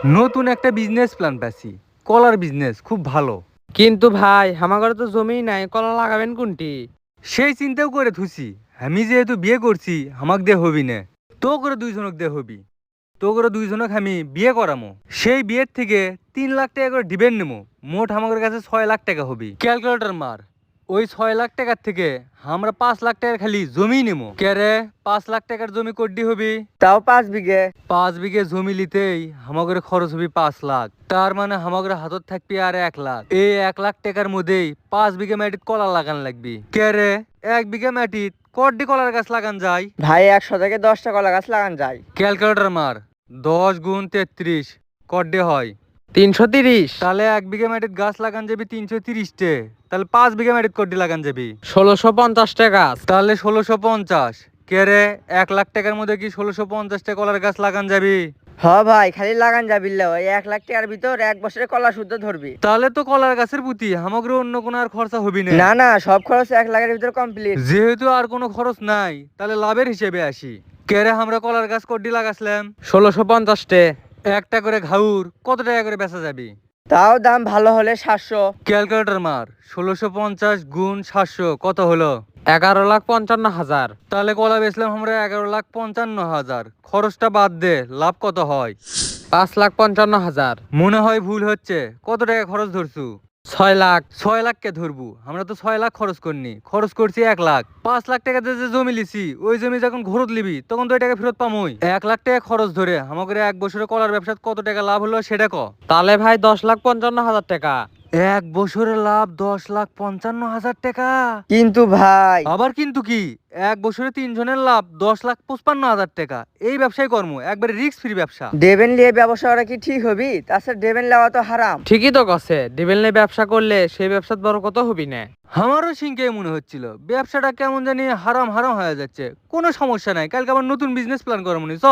নতুন একটা business plan পাচ্ছি, কলার বিজনেস খুব ভালো। কিন্তু ভাই আমার ঘরে তো জমি নাই, কলা লাগাবেন কোনটি? সেই চিন্তাও করে থুছি, আমি যেহেতু বিয়ে করছি আমাক দিয়ে হবি না, তো করে দুইজনক দিয়ে হবি। তো করে দুইজনক আমি বিয়ে করামো, সেই বিয়ের থেকে 3 লাখ টাকা করে ডিবেন নেবো। মোট আমাদের কাছে 6 লাখ টাকা হবি। ক্যালকুলেটর মার, ওই 6 লাখ টাকার থেকে আমরা 5 লাখ টাকার খালি জমি নেবো। কে রে, 5 লাখ টাকার জমি কড্ডি হবি? তাও 5 বিঘে। 5 বিঘে জমি লিতেই আমাদের খরচ হবি 5 লাখ। তার মানে আমাদের হাতত থাকবি আর 1 লাখ। এই 1 লাখ টাকার মধ্যেই 5 বিঘে মাটিত কলা লাগান লাগবি। কে রে, 1 বিঘে মাটিত কড্ডি কলার গাছ লাগান যায়? ভাই 100 থেকে 10টা কলা গাছ লাগান যায়। ক্যালকুলেটর মার, 10 × 33 কড্ডি হয়? 330। তাহলে 1 বিঘে মাটিত গাছ লাগান যাবি 330টে, তাহলে 5 বিঘে মাটিত কড্ডি লাগান যাবি? 1650টা গাছ। তাহলে 1650। কে রে, 1 লাখ টাকার মধ্যে কি 1650টা কলার গাছ লাগান যাবি? হ ভাই, খালি লাগান যাবি, ওই 1 লাখ টাকার ভিতর 1 বছরে কলা শুদ্ধ ধরবি। তাহলে তো কলার গাছের প্রতি আমাদের অন্য কোনো আর খরচা হবি না। না না, সব খরচ 1 লাখের ভিতর কমপ্লিট। যেহেতু আর কোনো খরচ নাই, তাহলে লাভের হিসেবে আসি। কেরে আমরা কলার গাছ কড্ডি লাগাছিলাম? 1650টে। একটা করে ঘাউর কত টাকা করে বেচা যাবি? তাও দাম ভালো হলে 700। ক্যালকুলেটর মার, 1650 × 700 কত হলো? 11,55,000। তাহলে কলা বেচলাম আমরা 11,55,000। খরচটা বাদ দে, লাভ কত হয়? 5,55,000। মনে হয় ভুল হচ্ছে, কত টাকা খরচ ধরছু? 6 লাখ। 6 লাখকে ধরবো? আমরা তো 6 লাখ খরচ করিনি, খরচ করছি 1 লাখ। 5 লাখ টাকা দিয়ে যে জমি লিছি, ওই জমি যখন ঘরত লিবি তখন তো ওই টাকা ফেরত পামই। 1 লাখ টাকা খরচ ধরে আমাদের 1 বছরে কলার ব্যবসায় কত টাকা লাভ হলো সেটা ক। তাহলে ভাই 10,55,000 টাকা। 1 বছরে লাভ 10,55,000 টাকা? কিন্তু ভাই, আবার কিন্তু কি? 1 বছরে 3 জনের লাভ 10,55,000 টাকা। এই ব্যবসায় কর্ম একবারে রিস্ক ফ্রি ব্যবসা। ডেবেন নিয়ে ব্যবসা করা কি ঠিক হবি? তাছাড়া ডেবেন নেওয়া তো হারাম। ঠিকই তো কছে, ডেবেন নিয়ে ব্যবসা করলে সেই ব্যবসার বড় কত হবি না। আমারও সিংকে মনে হচ্ছিল ব্যবসাটা কেমন জানি হারাম হারাম হয়ে যাচ্ছে। কোনো সমস্যা নাই, কালকে আবার নতুন বিজনেস প্ল্যান করবো নি, চ।